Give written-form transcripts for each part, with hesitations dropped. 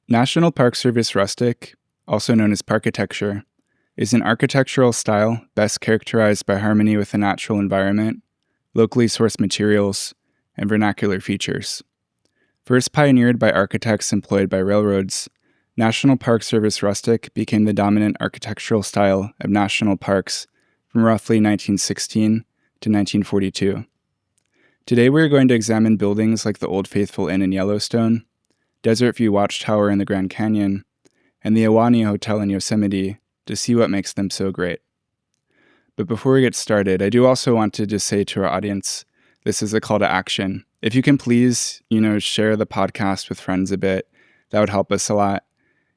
National Park Service Rustic, also known as parkitecture, is an architectural style best characterized by harmony with the natural environment, locally sourced materials, and vernacular features. First pioneered by architects employed by railroads, National Park Service Rustic became the dominant architectural style of national parks from roughly 1916 to 1942. Today we are going to examine buildings like the Old Faithful Inn in Yellowstone, Desert View Watchtower in the Grand Canyon, and the Ahwahnee Hotel in Yosemite to see what makes them so great. But before we get started, I do also want to just say to our audience, this is a call to action. If you can please, share the podcast with friends a bit, that would help us a lot.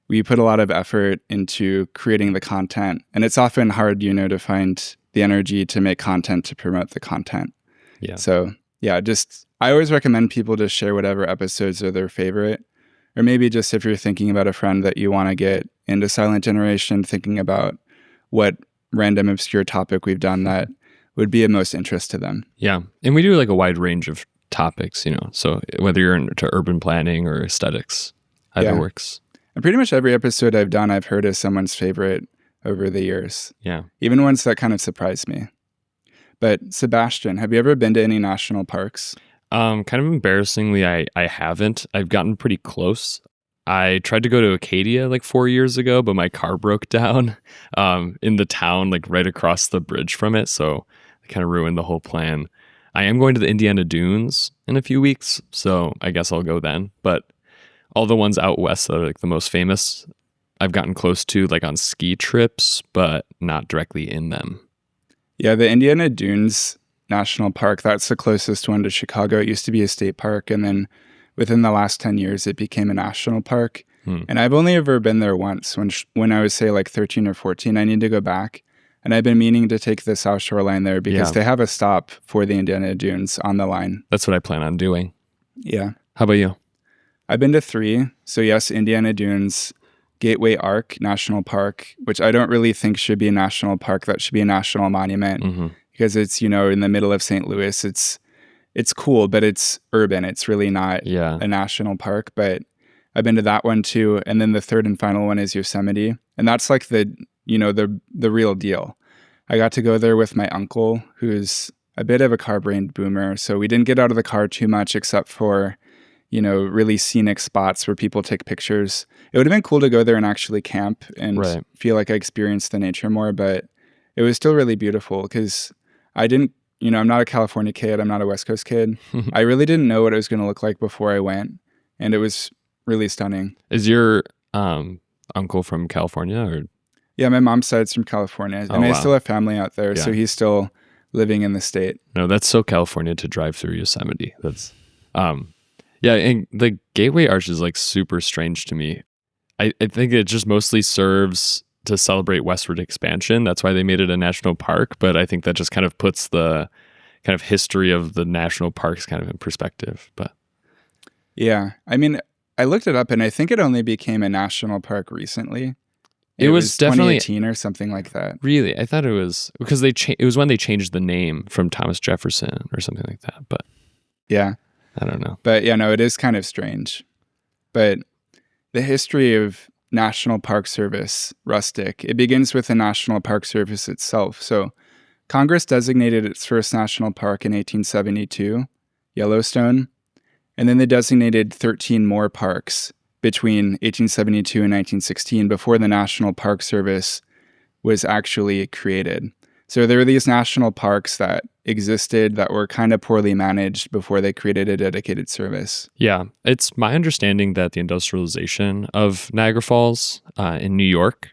We put a lot of effort into creating the content, and it's often hard, to find the energy to make content to promote the content. Yeah. So, I always recommend people just share whatever episodes are their favorite, or maybe just if you're thinking about a friend that you want to get into silent generation, thinking about what random obscure topic we've done that would be of most interest to them. Yeah. And we do like a wide range of topics, so whether you're into urban planning or aesthetics, either works. And pretty much every episode I've done, I've heard is someone's favorite over the years. Yeah. Even ones that kind of surprised me. But Sebastien, have you ever been to any national parks? Kind of embarrassingly, I haven't. I've gotten pretty close. I tried to go to Acadia like 4 years ago, but my car broke down in the town, like right across the bridge from it. So it kind of ruined the whole plan. I am going to the Indiana Dunes in a few weeks, so I guess I'll go then. But all the ones out west that are like the most famous, I've gotten close to like on ski trips, but not directly in them. Yeah, the Indiana Dunes National Park, that's the closest one to Chicago. It used to be a state park, and then within the last 10 years, it became a national park. And I've only ever been there once when I was, say, like 13 or 14. I need to go back. And I've been meaning to take the South Shore line there because they have a stop for the Indiana Dunes on the line. That's what I plan on doing. Yeah. How about you? I've been to 3. So yes, Indiana Dunes, Gateway Arc National Park, which I don't really think should be a national park. That should be a national monument because it's, in the middle of St. Louis. It's cool, but it's urban. It's really not a national park. But I've been to that one too. And then the third and final one is Yosemite. And that's like the real deal. I got to go there with my uncle, who's a bit of a car-brained boomer. So we didn't get out of the car too much except for really scenic spots where people take pictures. It would have been cool to go there and actually camp and feel like I experienced the nature more, but it was still really beautiful because I didn't, I'm not a California kid. I'm not a West Coast kid. I really didn't know what it was going to look like before I went, and it was really stunning. Is your uncle from California? Or? Yeah, my mom's side's from California, and I still have family out there, so he's still living in the state. No, that's so California to drive through Yosemite. That's... Yeah, and the Gateway Arch is like super strange to me. I think it just mostly serves to celebrate westward expansion. That's why they made it a national park. But I think that just kind of puts the kind of history of the national parks kind of in perspective. But yeah, I mean, I looked it up and I think it only became a national park recently. It was definitely 2018 or something like that. Really, I thought it was because it was when they changed the name from Thomas Jefferson or something like that. But yeah. I don't know. But yeah, no, it is kind of strange. But the history of National Park Service Rustic, it begins with the National Park Service itself. So Congress designated its first national park in 1872, Yellowstone, and then they designated 13 more parks between 1872 and 1916 before the National Park Service was actually created. So there were these national parks that existed that were kind of poorly managed before they created a dedicated service. Yeah, it's my understanding that the industrialization of Niagara Falls in New York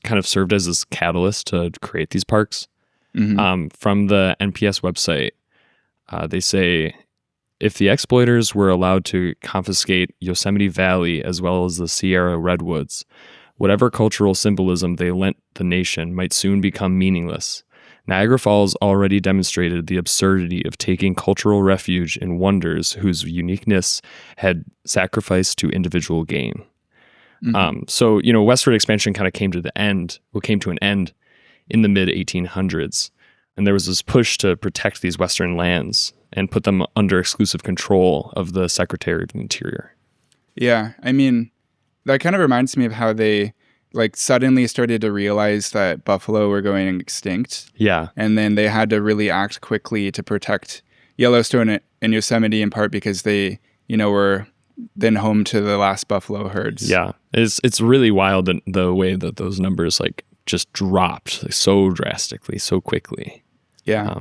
kind of served as this catalyst to create these parks. From the NPS website, they say, if the exploiters were allowed to confiscate Yosemite Valley as well as the Sierra Redwoods, whatever cultural symbolism they lent the nation might soon become meaningless. Niagara Falls already demonstrated the absurdity of taking cultural refuge in wonders whose uniqueness had sacrificed to individual gain. So, westward expansion kind of came to an end in the mid-1800s. And there was this push to protect these western lands and put them under exclusive control of the Secretary of the Interior. Yeah, I mean, that kind of reminds me of how they like suddenly started to realize that buffalo were going extinct. Yeah. And then they had to really act quickly to protect Yellowstone and Yosemite, in part because they, were then home to the last buffalo herds. Yeah. It's really wild the way that those numbers like just dropped like, so drastically, so quickly. Yeah.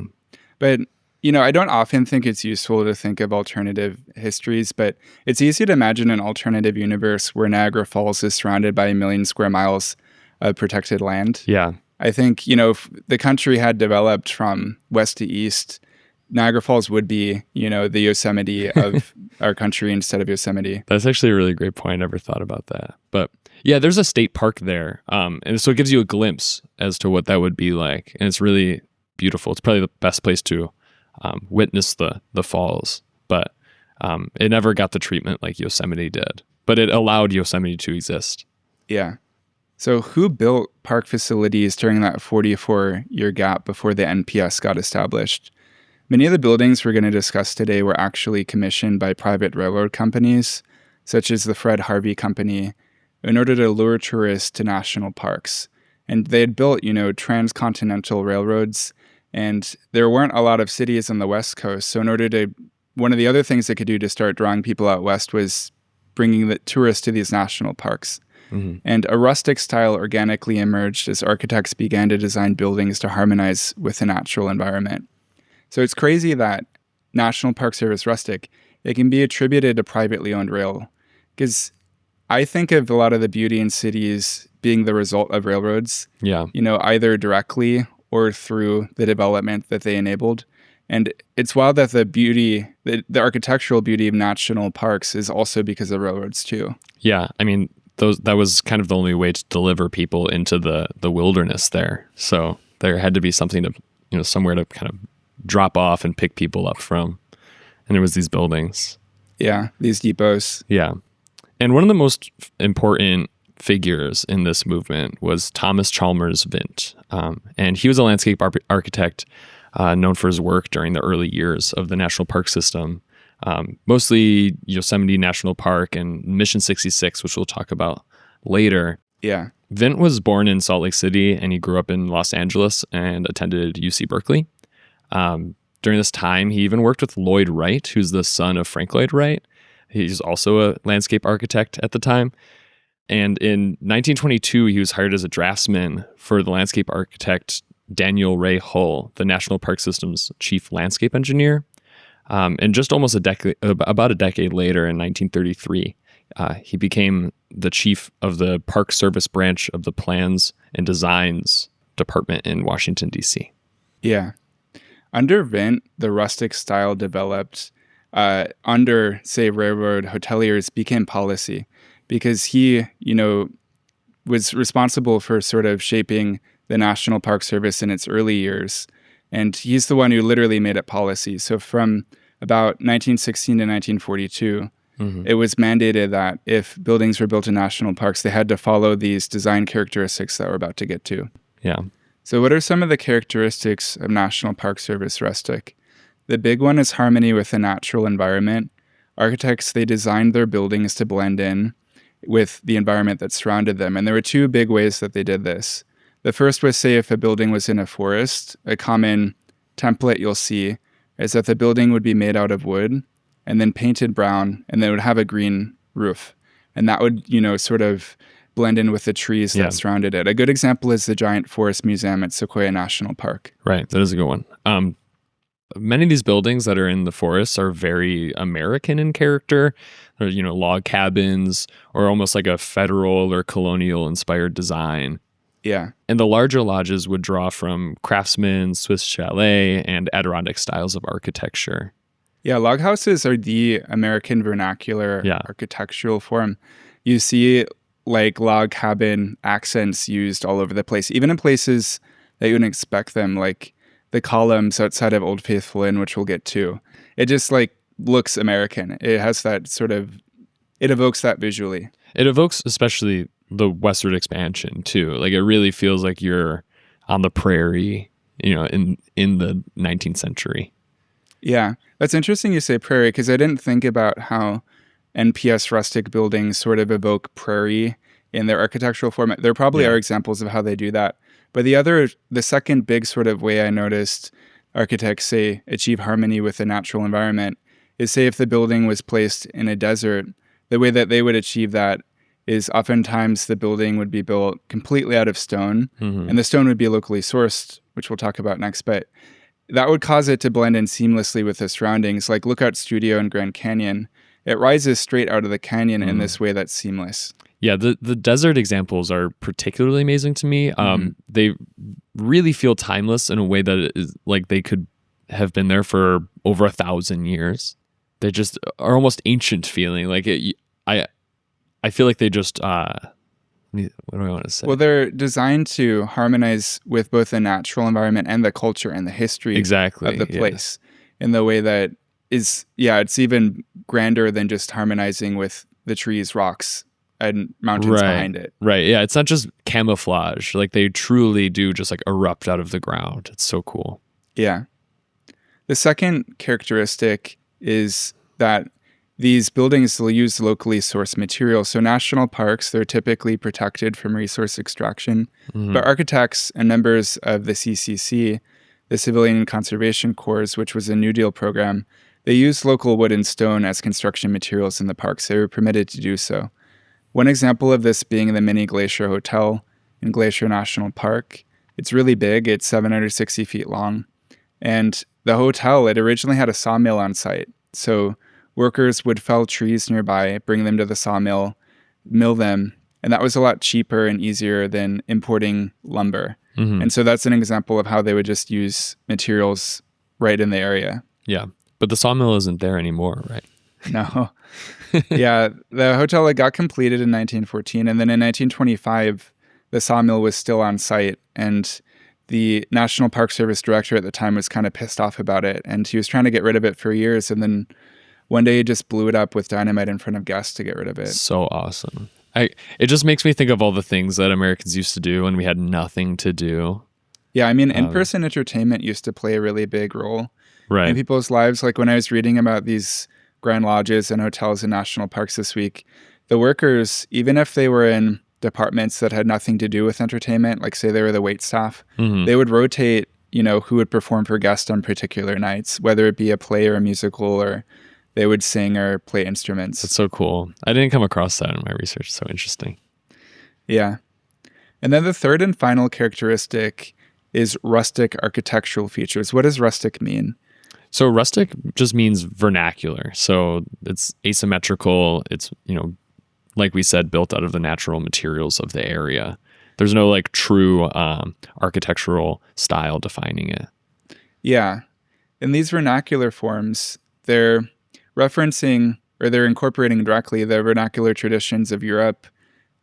But, I don't often think it's useful to think of alternative histories, but it's easy to imagine an alternative universe where Niagara Falls is surrounded by 1 million square miles of protected land. Yeah. I think, if the country had developed from west to east, Niagara Falls would be, the Yosemite of our country instead of Yosemite. That's actually a really great point. I never thought about that. But yeah, there's a state park there. And so it gives you a glimpse as to what that would be like. And it's really beautiful. It's probably the best place to witness the falls. But it never got the treatment like Yosemite did. But it allowed Yosemite to exist. Yeah. So who built park facilities during that 44-year gap before the NPS got established? Many of the buildings we're going to discuss today were actually commissioned by private railroad companies, such as the Fred Harvey Company, in order to lure tourists to national parks. And they had built, transcontinental railroads, and there weren't a lot of cities on the West Coast. So one of the other things they could do to start drawing people out west was bringing the tourists to these national parks. Mm-hmm. And a rustic style organically emerged as architects began to design buildings to harmonize with the natural environment. So it's crazy that National Park Service Rustic, it can be attributed to privately owned rail. Because I think of a lot of the beauty in cities being the result of railroads. Yeah. Either directly or through the development that they enabled. And it's wild that the architectural beauty of national parks is also because of railroads too. Yeah. I mean, that was kind of the only way to deliver people into the wilderness there. So there had to be something to, somewhere to kind of drop off and pick people up from. And there was these buildings. Yeah, these depots. Yeah. And one of the most important figures in this movement was Thomas Chalmers Vint. And he was a landscape architect known for his work during the early years of the national park system, mostly Yosemite National Park and Mission 66, which we'll talk about later. Yeah. Vint was born in Salt Lake City, and he grew up in Los Angeles and attended UC Berkeley. During this time, he even worked with Lloyd Wright, who's the son of Frank Lloyd Wright. He's also a landscape architect at the time. And in 1922, he was hired as a draftsman for the landscape architect Daniel Ray Hull, the National Park System's chief landscape engineer. And just almost about a decade later, in 1933, he became the chief of the Park Service branch of the Plans and Designs Department in Washington, D.C. Yeah. Under Vint, the rustic style developed under, say, railroad hoteliers became policy because he, was responsible for sort of shaping the National Park Service in its early years. And he's the one who literally made it policy. So from about 1916 to 1942, it was mandated that if buildings were built in national parks, they had to follow these design characteristics that we're about to get to. Yeah. So what are some of the characteristics of National Park Service Rustic? The big one is harmony with the natural environment. Architects, they designed their buildings to blend in with the environment that surrounded them. And there were two big ways that they did this. The first was, say, if a building was in a forest, a common template you'll see is that the building would be made out of wood and then painted brown, and then it would have a green roof. And that would, sort of blend in with the trees that surrounded it. A good example is the Giant Forest Museum at Sequoia National Park. Right. That is a good one. Many of these buildings that are in the forests are very American in character. They're, log cabins or almost like a federal or colonial inspired design. Yeah. And the larger lodges would draw from craftsmen, Swiss chalet, and Adirondack styles of architecture. Yeah, log houses are the American vernacular architectural form. You see like log cabin accents used all over the place, even in places that you wouldn't expect them, like the columns outside of Old Faithful Inn, which we'll get to. It just like looks American. It has that sort of, it evokes that visually. It evokes especially the westward expansion too. Like it really feels like you're on the prairie, in the 19th century. Yeah, that's interesting you say prairie, because I didn't think about how NPS rustic buildings sort of evoke prairie in their architectural format. There probably are examples of how they do that. But the second big sort of way I noticed architects say achieve harmony with the natural environment is, say, if the building was placed in a desert, the way that they would achieve that is oftentimes the building would be built completely out of stone, and the stone would be locally sourced, which we'll talk about next. But that would cause it to blend in seamlessly with the surroundings. Like Lookout Studio in Grand Canyon, it rises straight out of the canyon in this way that's seamless. Yeah, the desert examples are particularly amazing to me. They really feel timeless in a way that it is like they could have been there for over 1,000 years. They just are almost ancient feeling. Like I feel like they just what do I want to say? Well, they're designed to harmonize with both the natural environment and the culture and the history of the place in the way that is, it's even grander than just harmonizing with the trees, rocks, and mountains behind it. Right. Yeah. It's not just camouflage. Like they truly do just like erupt out of the ground. It's so cool. Yeah. The second characteristic is that these buildings will use locally sourced materials. So national parks, they're typically protected from resource extraction. But architects and members of the CCC, the Civilian Conservation Corps, which was a New Deal program, they used local wood and stone as construction materials in the parks. They were permitted to do so. One example of this being the Mini Glacier Hotel in Glacier National Park. It's really big. It's 760 feet long. And the hotel, it originally had a sawmill on site. So workers would fell trees nearby, bring them to the sawmill, mill them, and that was a lot cheaper and easier than importing lumber. And so that's an example of how they would just use materials right in the area. Yeah, but the sawmill isn't there anymore, right? No. Yeah, the hotel got completed in 1914, and then in 1925, the sawmill was still on site, and the National Park Service director at the time was kind of pissed off about it, and he was trying to get rid of it for years, and then one day he just blew it up with dynamite in front of guests to get rid of it. So awesome. It just makes me think of all the things that Americans used to do when we had nothing to do. Yeah, I mean, in-person entertainment used to play a really big role in people's lives. Like when I was reading about these Grand Lodges and hotels and national parks this week, the workers, even if they were in departments that had nothing to do with entertainment, like say they were the wait staff, they would rotate, who would perform for guests on particular nights, whether it be a play or a musical, or they would sing or play instruments. That's so cool. I didn't come across that in my research. So interesting. Yeah. And then the third and final characteristic is rustic architectural features. What does rustic mean? So rustic just means vernacular. So it's asymmetrical. It's, like we said, built out of the natural materials of the area. There's no like true architectural style defining it. Yeah. In these vernacular forms, they're referencing, or they're incorporating directly the vernacular traditions of Europe,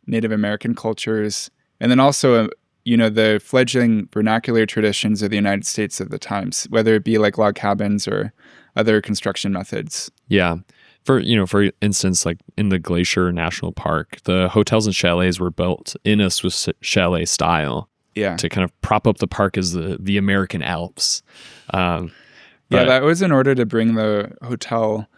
Native American cultures, and then also, the fledgling vernacular traditions of the United States of the times, whether it be like log cabins or other construction methods. Yeah. For instance, like in the Glacier National Park, the hotels and chalets were built in a Swiss chalet style. Yeah. To kind of prop up the park as the American Alps. That was in order to bring the hotel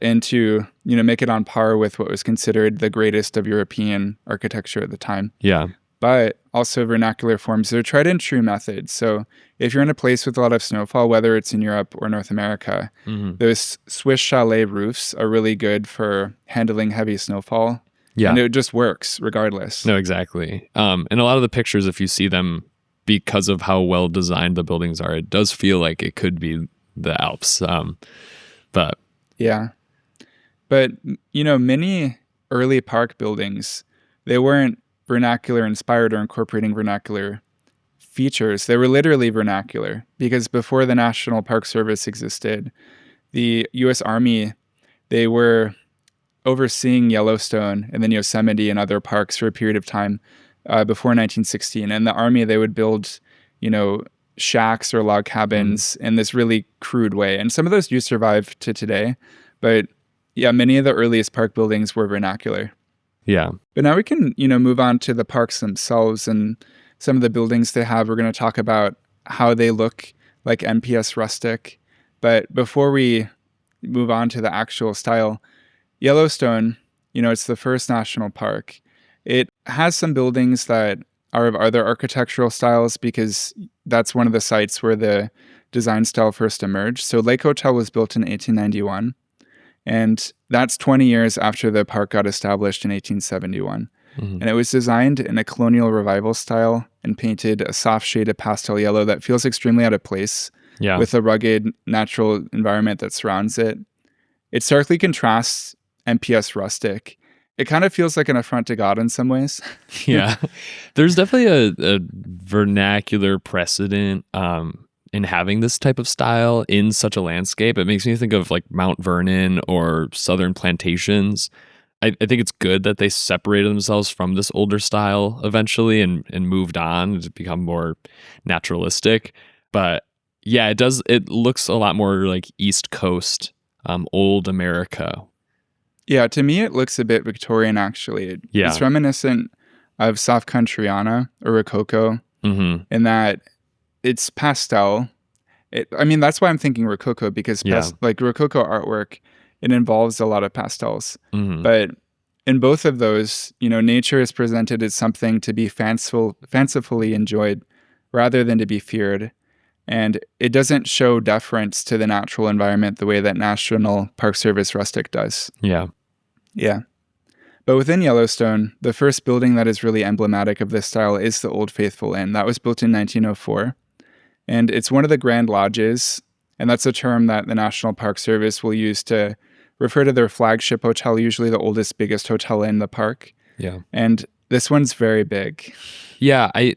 into, make it on par with what was considered the greatest of European architecture at the time. Yeah. But also vernacular forms. They're tried and true methods. So if you're in a place with a lot of snowfall, whether it's in Europe or North America, those Swiss chalet roofs are really good for handling heavy snowfall. Yeah. And it just works regardless. No, exactly. And a lot of the pictures, if you see them, because of how well designed the buildings are, it does feel like it could be the Alps. Yeah. But, many early park buildings, they weren't vernacular inspired or incorporating vernacular features. They were literally vernacular because before the National Park Service existed, the U.S. Army, they were overseeing Yellowstone and then Yosemite and other parks for a period of time before 1916. And the Army, they would build, shacks or log cabins in this really crude way. And some of those do survive to today. But yeah, many of the earliest park buildings were vernacular. Yeah. But now we can, move on to the parks themselves and some of the buildings they have. We're going to talk about how they look like NPS rustic. But before we move on to the actual style, Yellowstone, it's the first national park. It has some buildings that are of other architectural styles because that's one of the sites where the design style first emerged. So Lake Hotel was built in 1891, and that's 20 years after the park got established in 1871. And it was designed in a colonial revival style and painted a soft shade of pastel yellow that feels extremely out of place with the rugged natural environment that surrounds it. It starkly contrasts NPS Rustic. It kind of feels like an affront to God in some ways. Yeah. There's definitely a vernacular precedent in having this type of style in such a landscape. It makes me think of like Mount Vernon or Southern plantations. I think it's good that they separated themselves from this older style eventually and moved on to become more naturalistic. But yeah, it looks a lot more like East Coast, old America. Yeah, to me it looks a bit Victorian actually. It's reminiscent of Soft Countryana or Rococo in that it's pastel. That's why I'm thinking Rococo because like Rococo artwork, it involves a lot of pastels. But in both of those, nature is presented as something to be fancifully enjoyed rather than to be feared. And it doesn't show deference to the natural environment the way that National Park Service Rustic does. Yeah. But within Yellowstone, the first building that is really emblematic of this style is the Old Faithful Inn. That was built in 1904. And it's one of the Grand Lodges. And that's a term that the National Park Service will use to refer to their flagship hotel, usually the oldest, biggest hotel in the park. Yeah. And this one's very big. Yeah, I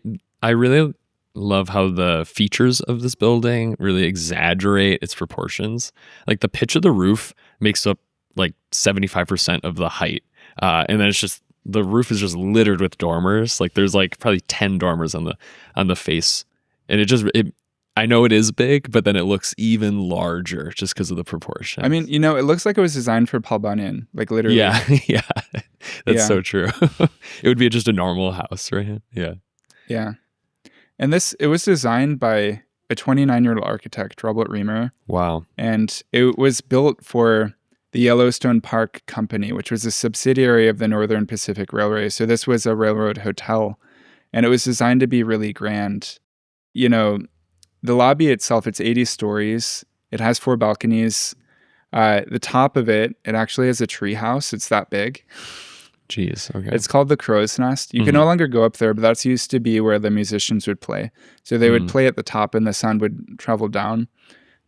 really love how the features of this building really exaggerate its proportions. Like the pitch of the roof makes up like 75% of the height. And then it's just, the roof is just littered with dormers. Like there's like probably 10 dormers on the face. And I know it is big, but then it looks even larger just because of the proportions. It looks like it was designed for Paul Bunyan, like literally. Yeah, yeah. That's so true. It would be just a normal house, right? Yeah. Yeah. And it was designed by a 29-year-old architect, Robert Reamer. Wow. And it was built for the Yellowstone Park Company, which was a subsidiary of the Northern Pacific Railway. So this was a railroad hotel, and it was designed to be really grand. The lobby itself, it's 80 stories. It has 4 balconies. The top of it actually has a tree house. It's that big. Jeez, okay. It's called the Crow's Nest. You can no longer go up there, but that's used to be where the musicians would play. So they would play at the top and the sun would travel down.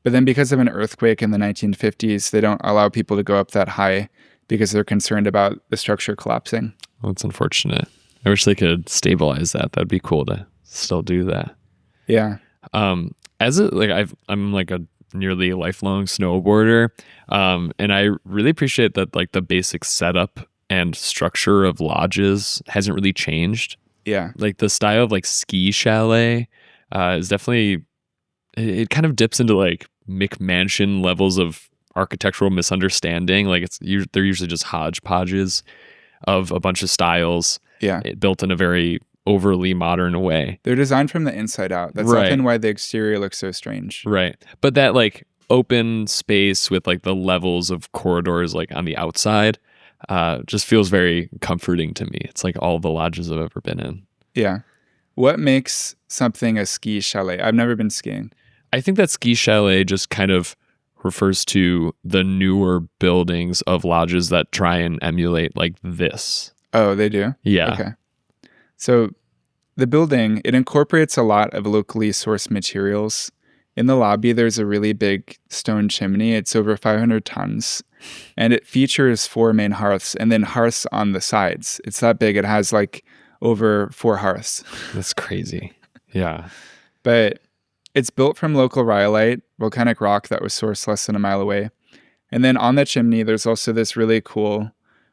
But then because of an earthquake in the 1950s, they don't allow people to go up that high because they're concerned about the structure collapsing. Well, that's unfortunate. I wish they could stabilize that. That'd be cool to still do that. Yeah. I'm like a nearly lifelong snowboarder, and I really appreciate that like the basic setup and structure of lodges hasn't really changed. Yeah, like the style of like ski chalet is definitely, it kind of dips into like McMansion levels of architectural misunderstanding. Like they're usually just hodgepodges of a bunch of styles. Yeah, built in a very overly modern way. They're designed from the inside out. That's often why the exterior looks so strange. Right. But that like open space with like the levels of corridors like on the outside just feels very comforting to me. It's like all the lodges I've ever been in. Yeah. What makes something a ski chalet? I've never been skiing. I think that ski chalet just kind of refers to the newer buildings of lodges that try and emulate like this. Oh, they do? Yeah. Okay. So the building, it incorporates a lot of locally sourced materials. In the lobby, there's a really big stone chimney. It's over 500 tons. And it features 4 main hearths and then hearths on the sides. It's that big. It has like over 4 hearths. That's crazy. Yeah. But it's built from local rhyolite, volcanic rock that was sourced less than a mile away. And then on the chimney, there's also this really cool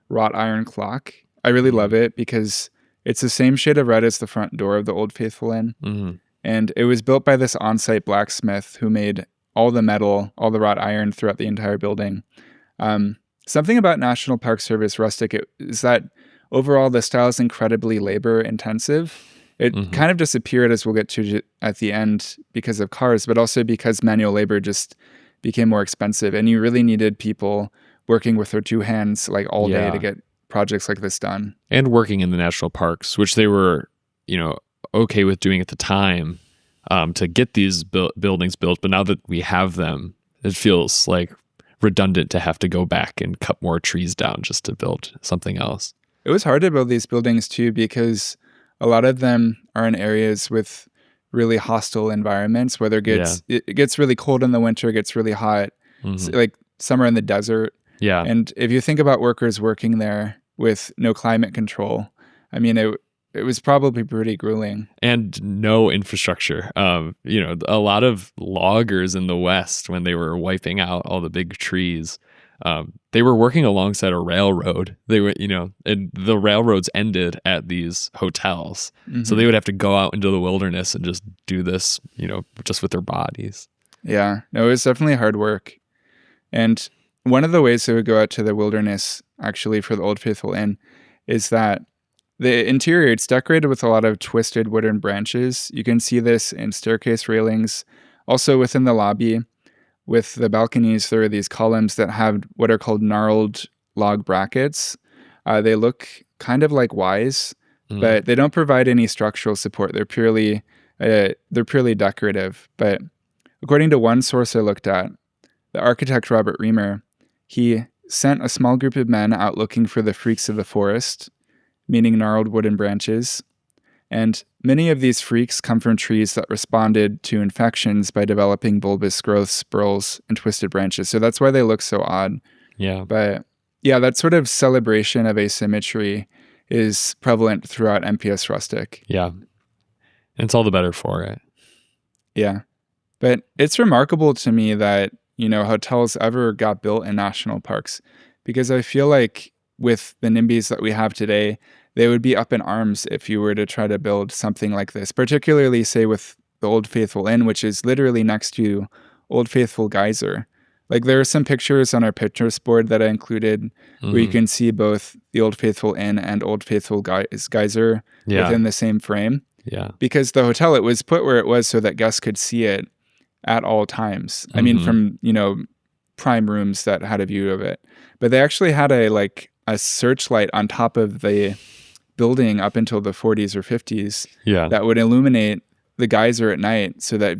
wrought iron clock. I really love it because it's the same shade of red as the front door of the Old Faithful Inn. Mm-hmm. And it was built by this on-site blacksmith who made all the metal, all the wrought iron throughout the entire building. Something about National Park Service Rustic is that overall the style is incredibly labor intensive. It kind of disappeared, as we'll get to at the end, because of cars, but also because manual labor just became more expensive. And you really needed people working with their two hands like all day Yeah. to get projects like this done. And working in the national parks, which they were, okay with doing at the time, to get these buildings built. But now that we have them, it feels like redundant to have to go back and cut more trees down just to build something else. It was hard to build these buildings too, because a lot of them are in areas with really hostile environments, whether it gets really cold in the winter, it gets really hot, like somewhere in the desert. Yeah. And if you think about workers working there with no climate control, I mean, it was probably pretty grueling. And no infrastructure. A lot of loggers in the West, when they were wiping out all the big trees, they were working alongside a railroad. They were, and the railroads ended at these hotels. So they would have to go out into the wilderness and just do this, just with their bodies. Yeah, no, it was definitely hard work. And one of the ways they would go out to the wilderness, actually, for the Old Faithful Inn, is that the interior, it's decorated with a lot of twisted wooden branches. You can see this in staircase railings. Also within the lobby, with the balconies, there are these columns that have what are called gnarled log brackets. They look kind of like Ys, but they don't provide any structural support. They're purely decorative. But according to one source I looked at, the architect Robert Reamer, he sent a small group of men out looking for the freaks of the forest, meaning gnarled wooden branches. And many of these freaks come from trees that responded to infections by developing bulbous growths, spurls, and twisted branches. So that's why they look so odd. Yeah. But yeah, that sort of celebration of asymmetry is prevalent throughout NPS Rustic. Yeah. And it's all the better for it. Yeah. But it's remarkable to me that, hotels ever got built in national parks, because I feel like with the NIMBYs that we have today, they would be up in arms if you were to try to build something like this, particularly, say, with the Old Faithful Inn, which is literally next to Old Faithful Geyser. Like, there are some pictures on our pictures board that I included where you can see both the Old Faithful Inn and Old Faithful Geyser within the same frame. Yeah. Because the hotel, it was put where it was so that guests could see it at all times. I mean, from, prime rooms that had a view of it. But they actually had a searchlight on top of the building up until the 40s or 50s that would illuminate the geyser at night so that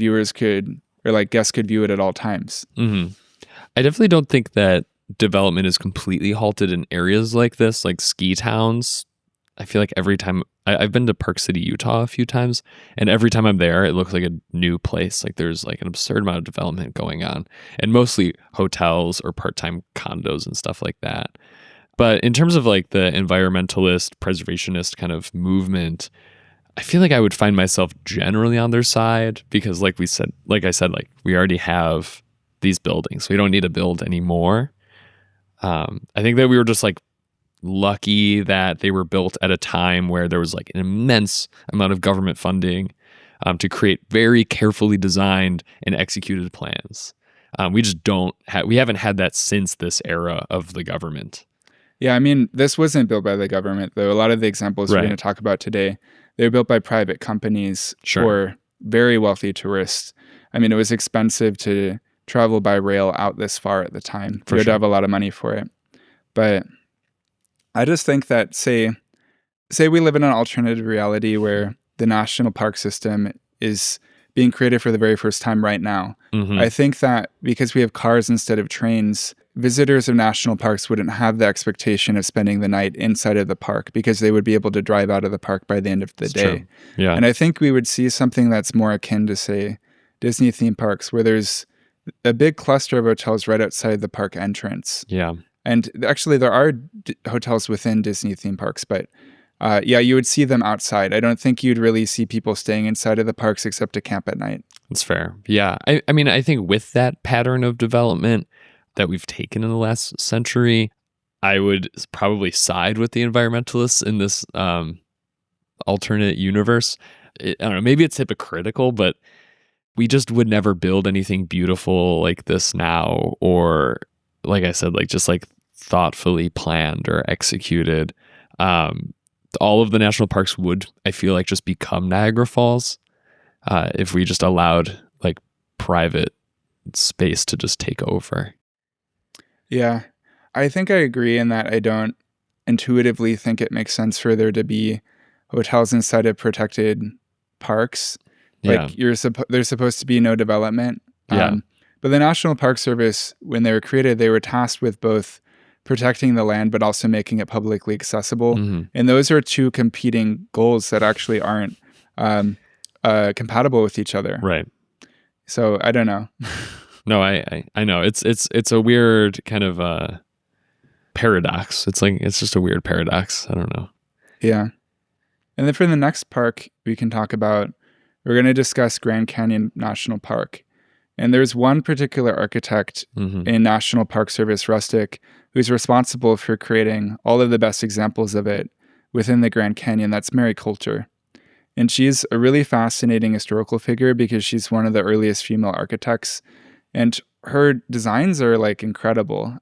guests could view it at all times. I definitely don't think that development is completely halted in areas like this, like ski towns. I feel like every time I've been to Park City, Utah a few times, and every time I'm there, it looks like a new place. Like there's like an absurd amount of development going on, and mostly hotels or part-time condos and stuff like that. But in terms of like the environmentalist, preservationist kind of movement, I feel like I would find myself generally on their side because like I said, we already have these buildings. We don't need to build anymore. I think that we were just like lucky that they were built at a time where there was like an immense amount of government funding to create very carefully designed and executed plans. We haven't had that since this era of the government. Yeah, I mean, this wasn't built by the government, though. A lot of the examples we're going to talk about today, they were built by private companies for very wealthy tourists. I mean, it was expensive to travel by rail out this far at the time. You had to have a lot of money for it. But I just think that, say we live in an alternative reality where the national park system is being created for the very first time right now. I think that because we have cars instead of trains, visitors of national parks wouldn't have the expectation of spending the night inside of the park because they would be able to drive out of the park by the end of the day. True. Yeah. And I think we would see something that's more akin to, say, Disney theme parks, where there's a big cluster of hotels right outside the park entrance. Yeah. And actually, there are hotels within Disney theme parks, but you would see them outside. I don't think you'd really see people staying inside of the parks except to camp at night. That's fair. Yeah. I mean, I think with that pattern of development that we've taken in the last century, I would probably side with the environmentalists in this alternate universe. I don't know, maybe it's hypocritical, but we just would never build anything beautiful like this now, or like I said, like just like thoughtfully planned or executed. All of the national parks would, I feel like, just become Niagara Falls if we just allowed like private space to just take over. Yeah. I think I agree in that I don't intuitively think it makes sense for there to be hotels inside of protected parks. Yeah. Like there's supposed to be no development. Yeah. But the National Park Service, when they were created, they were tasked with both protecting the land but also making it publicly accessible. Mm-hmm. And those are two competing goals that actually aren't compatible with each other. Right. So I don't know. No, I know. It's a weird kind of paradox. It's just a weird paradox. I don't know. Yeah. And then for the next park we can talk about, we're going to discuss Grand Canyon National Park. And there's one particular architect in National Park Service Rustic who's responsible for creating all of the best examples of it within the Grand Canyon. That's Mary Colter. And she's a really fascinating historical figure because she's one of the earliest female architects. And her designs are like incredible.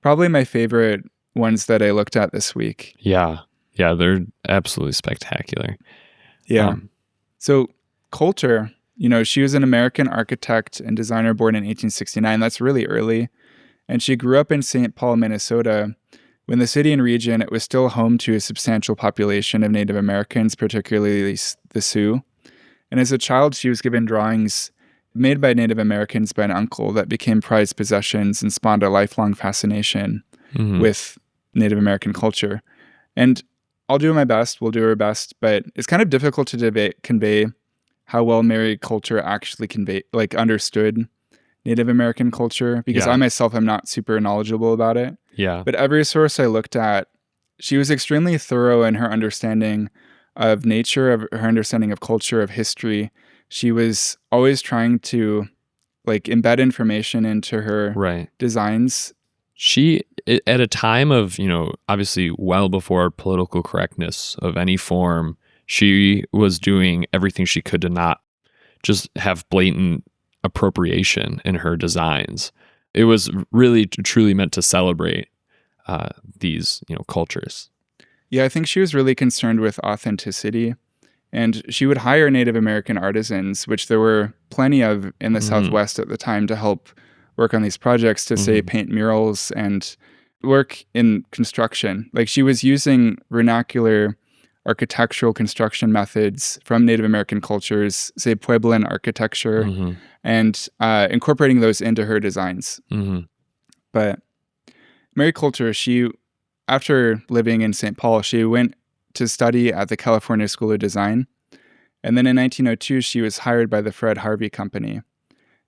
Probably my favorite ones that I looked at this week. Yeah. Yeah, they're absolutely spectacular. Yeah. So Colter, she was an American architect and designer born in 1869. That's really early. And she grew up in St. Paul, Minnesota. When the city and region, it was still home to a substantial population of Native Americans, particularly the Sioux. And as a child, she was given drawings made by Native Americans by an uncle that became prized possessions and spawned a lifelong fascination with Native American culture. And we'll do our best, but it's kind of difficult to convey how well Mary Colter actually understood Native American culture, because I myself am not super knowledgeable about it. Yeah. But every source I looked at, she was extremely thorough in her understanding of nature, of her understanding of culture, of history. She was always trying to embed information into her designs. She, at a time of, obviously well before political correctness of any form, she was doing everything she could to not just have blatant appropriation in her designs. It was really truly meant to celebrate these, cultures. Yeah, I think she was really concerned with authenticity, and she would hire Native American artisans, which there were plenty of in the Southwest at the time, to help work on these projects, to say paint murals and work in construction. Like, she was using vernacular architectural construction methods from Native American cultures, say Puebloan architecture, and incorporating those into her designs. But Mary Colter, after living in St. Paul, she went to study at the California School of Design. And then in 1902, she was hired by the Fred Harvey Company.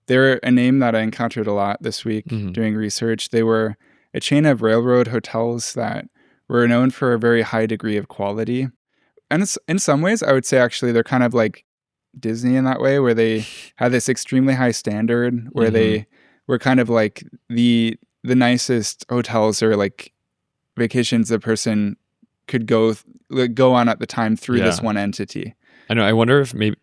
They're a name that I encountered a lot this week doing research. They were a chain of railroad hotels that were known for a very high degree of quality. And in some ways, I would say actually they're kind of like Disney in that way, where they had this extremely high standard, where they were kind of like the nicest hotels or like vacations a person could go on at the time through this one entity. I know. I wonder if maybe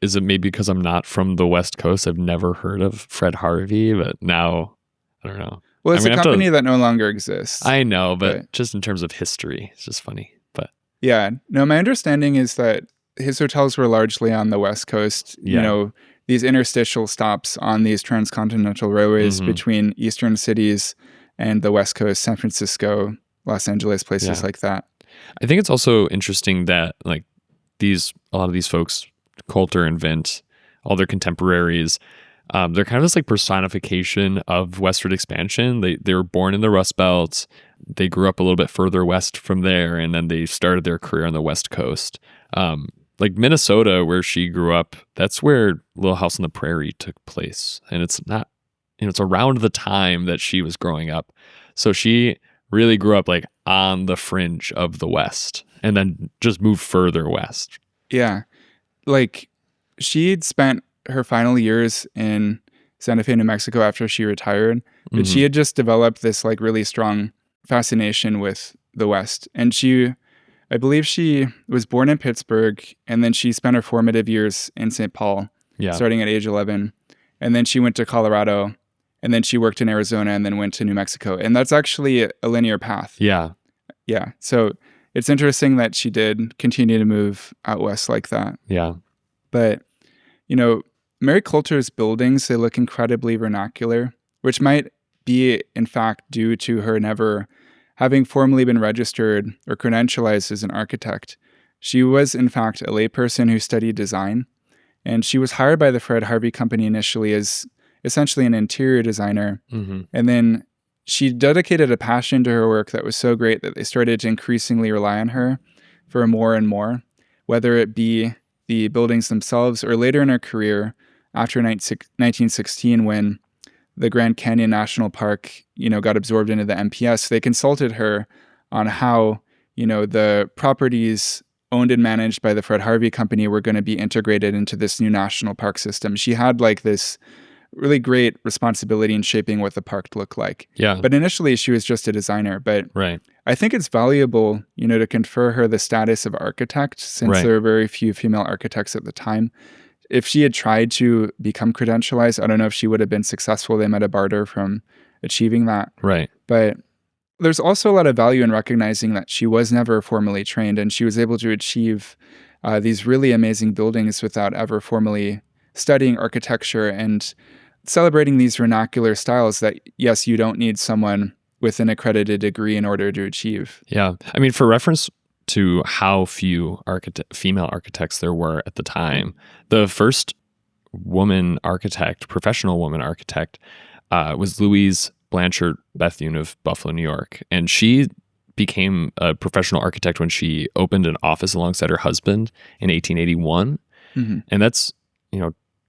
is it maybe because I'm not from the West Coast? I've never heard of Fred Harvey, but now I don't know. Well, it's a company that no longer exists. I know, but just in terms of history, it's just funny. But yeah, no, my understanding is that his hotels were largely on the West Coast. These interstitial stops on these transcontinental railways between eastern cities and the West Coast, San Francisco, Los Angeles, places like that. I think it's also interesting that a lot of these folks, Colter and Vint, all their contemporaries, they're kind of this personification of westward expansion. They were born in the Rust Belt. They grew up a little bit further west from there, and then they started their career on the West Coast. Minnesota, where she grew up, that's where Little House on the Prairie took place. And it's not, it's around the time that she was growing up. So she really grew up on the fringe of the West and then just moved further west. Yeah. She'd spent her final years in Santa Fe, New Mexico after she retired, but she had just developed this really strong fascination with the West. And I believe she was born in Pittsburgh, and then she spent her formative years in St. Paul, starting at age 11. And then she went to Colorado, and then she worked in Arizona, and then went to New Mexico. And that's actually a linear path. Yeah. Yeah. So it's interesting that she did continue to move out west like that. Yeah. But, Mary Colter's buildings, they look incredibly vernacular, which might be, in fact, due to her never having formally been registered or credentialized as an architect. She was, in fact, a layperson who studied design, and she was hired by the Fred Harvey Company initially as essentially an interior designer. Mm-hmm. And then she dedicated a passion to her work that was so great that they started to increasingly rely on her for more and more, whether it be the buildings themselves or later in her career after 1916 when the Grand Canyon National Park, got absorbed into the NPS. They consulted her on how, the properties owned and managed by the Fred Harvey Company were going to be integrated into this new national park system. She had like this really great responsibility in shaping what the park looked like. Yeah. But initially she was just a designer. But right. I think it's valuable, to confer her the status of architect, since Right. there were very few female architects at the time. If she had tried to become credentialized, I don't know if she would have been successful. They might have barred her from achieving that. Right. But there's also a lot of value in recognizing that she was never formally trained, and she was able to achieve these really amazing buildings without ever formally studying architecture and celebrating these vernacular styles that, yes, you don't need someone with an accredited degree in order to achieve. Yeah. I mean, for reference to how few female architects there were at the time, the first woman architect, professional woman architect, was Louise Blanchard Bethune of Buffalo, New York. And she became a professional architect when she opened an office alongside her husband in 1881. Mm-hmm. And that's,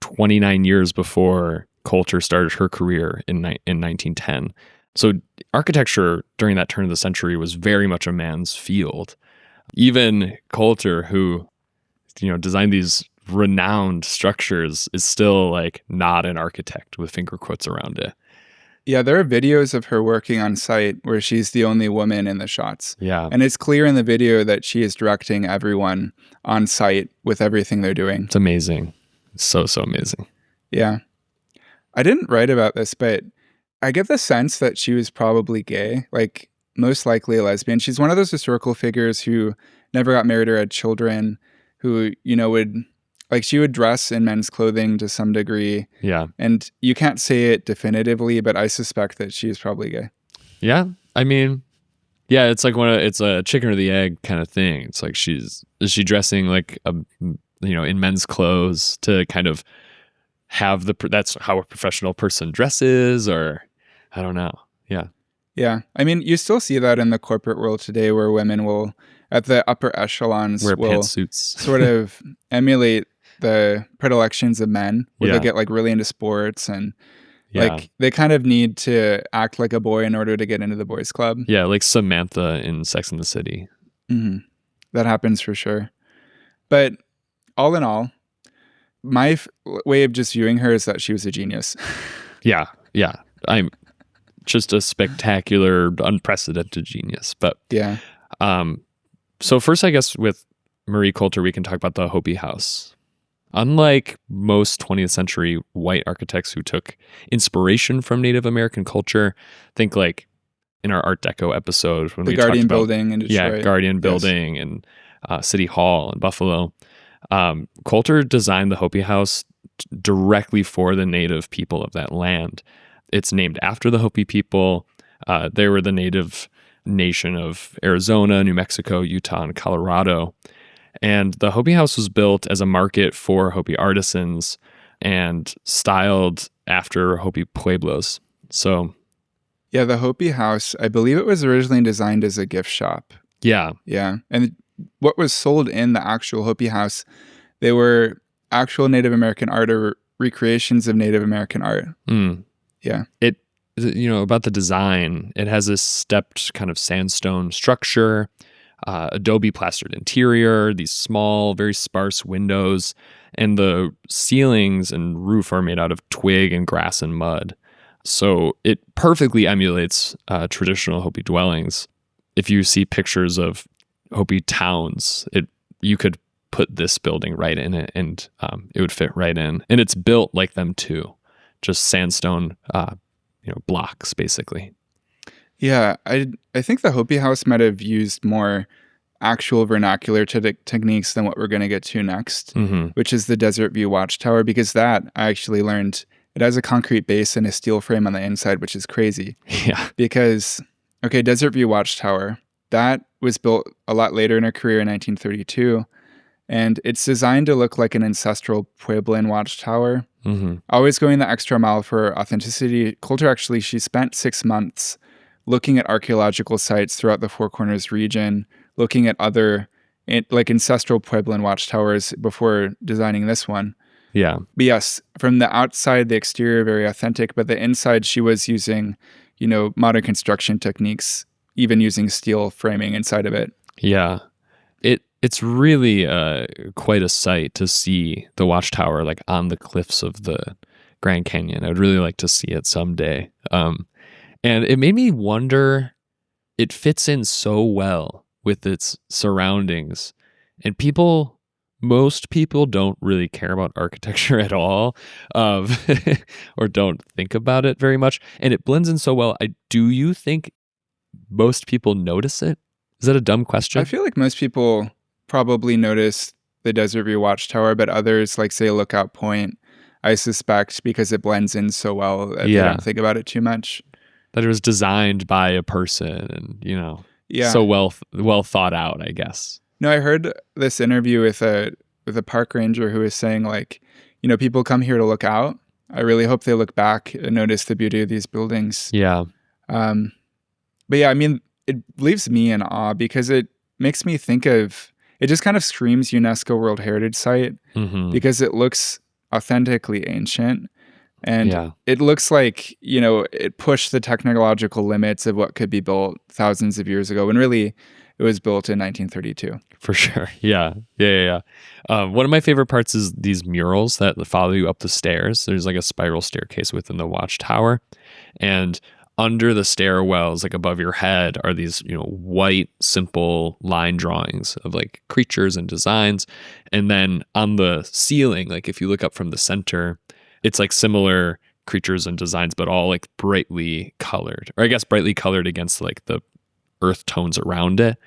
29 years before Colter started her career in 1910. So architecture during that turn of the century was very much a man's field. Even Colter, who, designed these renowned structures, is still like not an architect with finger quotes around it. Yeah, there are videos of her working on site where she's the only woman in the shots. Yeah. And it's clear in the video that she is directing everyone on site with everything they're doing. It's amazing. It's so amazing. Yeah. I didn't write about this, but I get the sense that she was probably gay, like most likely a lesbian. She's one of those historical figures who never got married or had children, who, she would dress in men's clothing to some degree. Yeah. And you can't say it definitively, but I suspect that she is probably gay. Yeah. I mean, yeah, it's like it's a chicken or the egg kind of thing. It's like, is she dressing like in men's clothes to kind of have that's how a professional person dresses, or I don't know. Yeah. Yeah. I mean, you still see that in the corporate world today, where women will, at the upper echelons, wear will pantsuits, sort of emulate the predilections of men, where Yeah. they'll get like really into sports and Yeah. like they kind of need to act like a boy in order to get into the boys' club. Yeah, like Samantha in Sex and the City. Mm-hmm. That happens for sure. But all in all, my way of just viewing her is that she was a genius. Yeah. I'm just a spectacular, unprecedented genius. But yeah. So first, I guess with Marie Colter, we can talk about the Hopi House. Unlike most 20th century white architects who took inspiration from Native American culture, think like in our Art Deco episode when we Guardian talked about, Building in Detroit. Yeah, Guardian Building and City Hall in Buffalo. Colter designed the Hopi House directly for the native people of that land. It's named after the Hopi people. They were the native nation of Arizona, New Mexico, Utah, and Colorado. And the Hopi House was built as a market for Hopi artisans and styled after Hopi pueblos. So, yeah, the Hopi House, I believe it was originally designed as a gift shop. Yeah. Yeah. And what was sold in the actual Hopi House, they were actual Native American art or recreations of Native American art. Mm. Yeah. It, about the design, it has this stepped kind of sandstone structure, adobe plastered interior, these small, very sparse windows, and the ceilings and roof are made out of twig and grass and mud. So it perfectly emulates traditional Hopi dwellings. If you see pictures of Hopi towns, you could put this building right in it, and it would fit right in. And it's built like them too, just sandstone, blocks basically. Yeah, I think the Hopi House might have used more actual vernacular techniques than what we're going to get to next, Mm-hmm. which is the Desert View Watchtower, because that I actually learned it has a concrete base and a steel frame on the inside, which is crazy. Yeah. Because, okay, Desert View Watchtower, that was built a lot later in her career in 1932. And it's designed to look like an ancestral Puebloan watchtower. Mm-hmm. Always going the extra mile for authenticity. Colter actually, she spent 6 months looking at archaeological sites throughout the Four Corners region, looking at other like ancestral Puebloan watchtowers before designing this one. Yeah. But yes, from the outside, the exterior, very authentic, but the inside, she was using, modern construction techniques, even using steel framing inside of it. Yeah. It's really quite a sight to see the watchtower like on the cliffs of the Grand Canyon. I would really like to see it someday. And it made me wonder, it fits in so well with its surroundings. And most people don't really care about architecture at all, or don't think about it very much. And it blends in so well. Do you think most people notice it? Is that a dumb question? I feel like most people probably notice the Desert View Watchtower, but others, like say Lookout Point, I suspect because it blends in so well that they don't think about it too much. That it was designed by a person and, so well thought out, I guess. No, I heard this interview with a park ranger who was saying like, people come here to look out. I really hope they look back and notice the beauty of these buildings. Yeah. But yeah, I mean, it leaves me in awe because it makes me think of, it just kind of screams UNESCO World Heritage Site because it looks authentically ancient. And it looks like, it pushed the technological limits of what could be built thousands of years ago when really it was built in 1932. For sure. Yeah. One of my favorite parts is these murals that follow you up the stairs. There's like a spiral staircase within the watchtower. And under the stairwells, like above your head, are these, white, simple line drawings of like creatures and designs. And then on the ceiling, like if you look up from the center, it's like similar creatures and designs, but all like brightly colored, or I guess brightly colored against like the earth tones around it.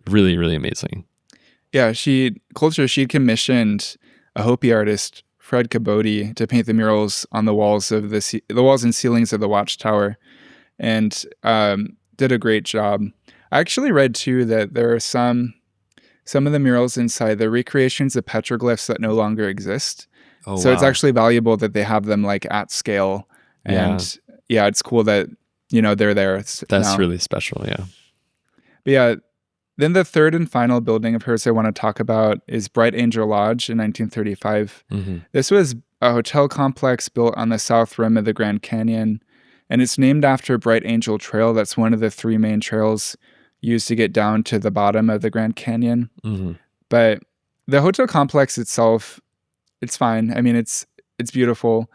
Really, really amazing. Yeah, she commissioned a Hopi artist, Fred Harvey, to paint the murals on the walls of the walls and ceilings of the watchtower, and did a great job. I actually read too that there are some of the murals inside, the recreations of petroglyphs that no longer exist. Oh, so it's actually valuable that they have them like at scale, and it's cool that they're there. That's now. Really special. Yeah. But yeah, then the third and final building of hers I want to talk about is Bright Angel Lodge in 1935. This was a hotel complex built on the south rim of the Grand Canyon, and it's named after Bright Angel Trail. That's one of the 3 main trails used to get down to the bottom of the Grand Canyon. But the hotel complex itself, it's fine. I mean, it's beautiful.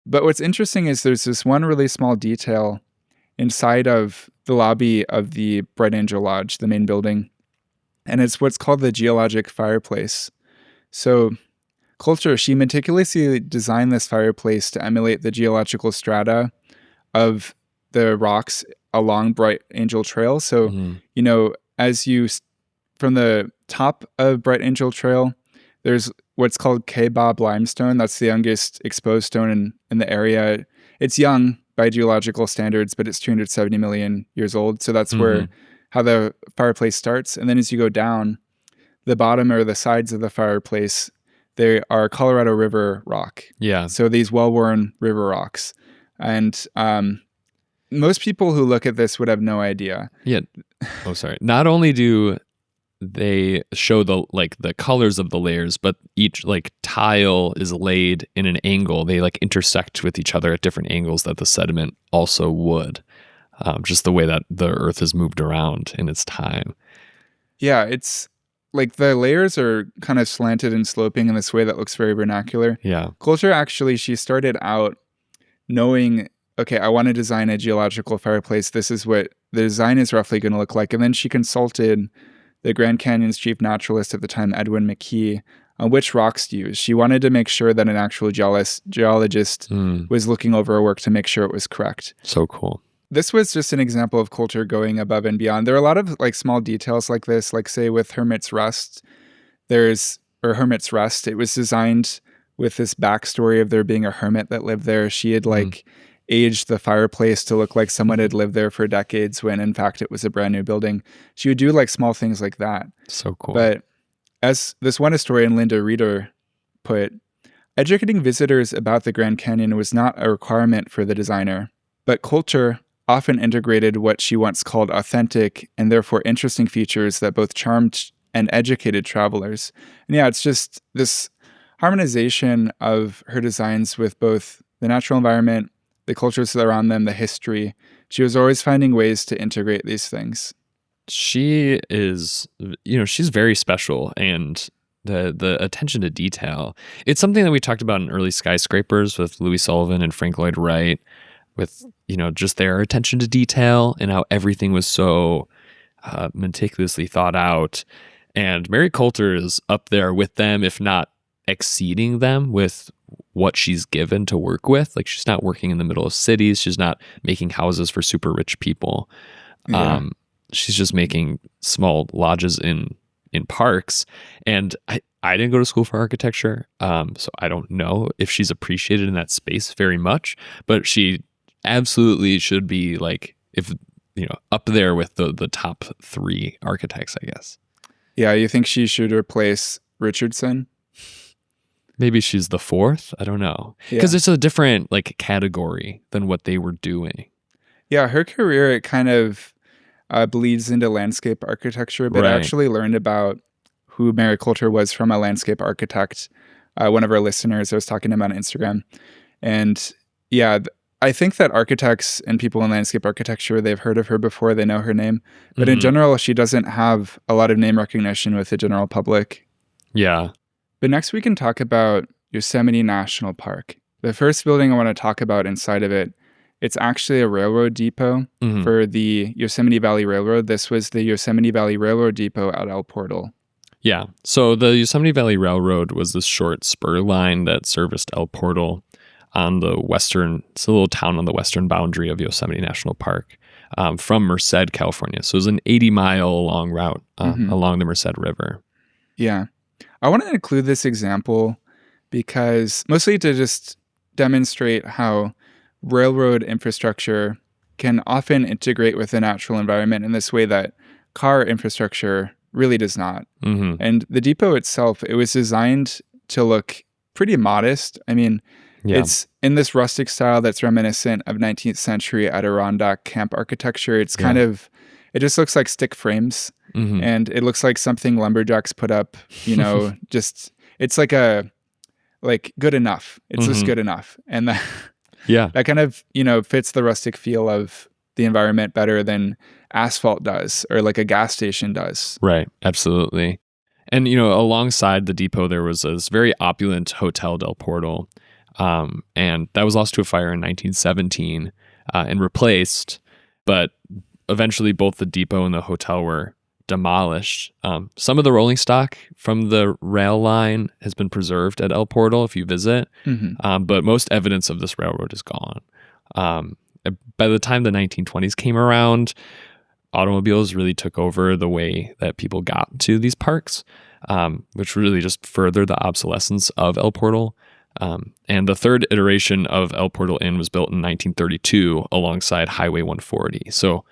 But what's interesting is there's this one really small detail inside of the lobby of the Bright Angel Lodge, the main building, and it's what's called the geologic fireplace. So Colter, she meticulously designed this fireplace to emulate the geological strata of the rocks along Bright Angel Trail. So, as you, from the top of Bright Angel Trail, there's what's called K-Bob limestone. That's the youngest exposed stone in the area. It's young by geological standards, but it's 270 million years old. So that's how the fireplace starts. And then as you go down, the bottom or the sides of the fireplace, they are Colorado River rock. Yeah. So these well-worn river rocks. And most people who look at this would have no idea. Yeah. Oh, sorry. Not only do they show the colors of the layers, but each like tile is laid in an angle. They like intersect with each other at different angles that the sediment also would. Just the way that the earth has moved around in its time. Yeah, it's like the layers are kind of slanted and sloping in this way that looks very vernacular. Yeah. Colter actually, she started out knowing, okay, I want to design a geological fireplace. This is what the design is roughly going to look like. And then she consulted the Grand Canyon's chief naturalist at the time, Edwin McKee, on which rocks to use. She wanted to make sure that an actual geologist was looking over her work to make sure it was correct. So cool. This was just an example of Colter going above and beyond. There are a lot of like small details like this, like say with Hermit's Rest, it was designed with this backstory of there being a hermit that lived there. She had like aged the fireplace to look like someone had lived there for decades when in fact it was a brand new building. She would do like small things like that. So cool. But as this one historian, Linda Reeder, put, educating visitors about the Grand Canyon was not a requirement for the designer, but Colter often integrated what she once called authentic and therefore interesting features that both charmed and educated travelers. And yeah, it's just this harmonization of her designs with both the natural environment, the cultures around them, the history. She was always finding ways to integrate these things. She is, she's very special, and the attention to detail. It's something that we talked about in early Skyscrapers with Louis Sullivan and Frank Lloyd Wright, with, just their attention to detail and how everything was so meticulously thought out. And Mary Colter is up there with them, if not exceeding them with what she's given to work with. Like, she's not working in the middle of cities. She's not making houses for super rich people. Yeah. She's just making small lodges in parks. And I didn't go to school for architecture, so I don't know if she's appreciated in that space very much, but she absolutely should be, like, if up there with the top 3 architects, I guess. Yeah, you think she should replace Richardson? Maybe she's the 4th. I don't know, because it's a different category than what they were doing. Yeah, her career, it kind of bleeds into landscape architecture, but I actually learned about who Mary Colter was from a landscape architect. One of our listeners, I was talking to him on Instagram. And yeah, I think that architects and people in landscape architecture, they've heard of her before, they know her name. But in general, she doesn't have a lot of name recognition with the general public. Yeah. But next we can talk about Yosemite National Park. The first building I want to talk about inside of it, it's actually a railroad depot for the Yosemite Valley Railroad. This was the Yosemite Valley Railroad Depot at El Portal. Yeah. So the Yosemite Valley Railroad was this short spur line that serviced El Portal on the western, it's a little town on the western boundary of Yosemite National Park, from Merced, California. So it was an 80-mile long route along the Merced River. Yeah. I want to include this example because mostly to just demonstrate how railroad infrastructure can often integrate with the natural environment in this way that car infrastructure really does not. And the depot itself, it was designed to look pretty modest. I mean, it's in this rustic style that's reminiscent of 19th century Adirondack camp architecture. It's kind of, it just looks like stick frames. And it looks like something lumberjacks put up, just, it's like good enough. It's just good enough. And that, that kind of, fits the rustic feel of the environment better than asphalt does or like a gas station does. Right. Absolutely. And, alongside the depot, there was this very opulent Hotel del Portal. And that was lost to a fire in 1917 and replaced. But eventually both the depot and the hotel were demolished. Some of the rolling stock from the rail line has been preserved at El Portal if you visit, but most evidence of this railroad is gone. By the time the 1920s came around, automobiles really took over the way that people got to these parks, which really just furthered the obsolescence of El Portal. And the third iteration of El Portal Inn was built in 1932 alongside Highway 140. So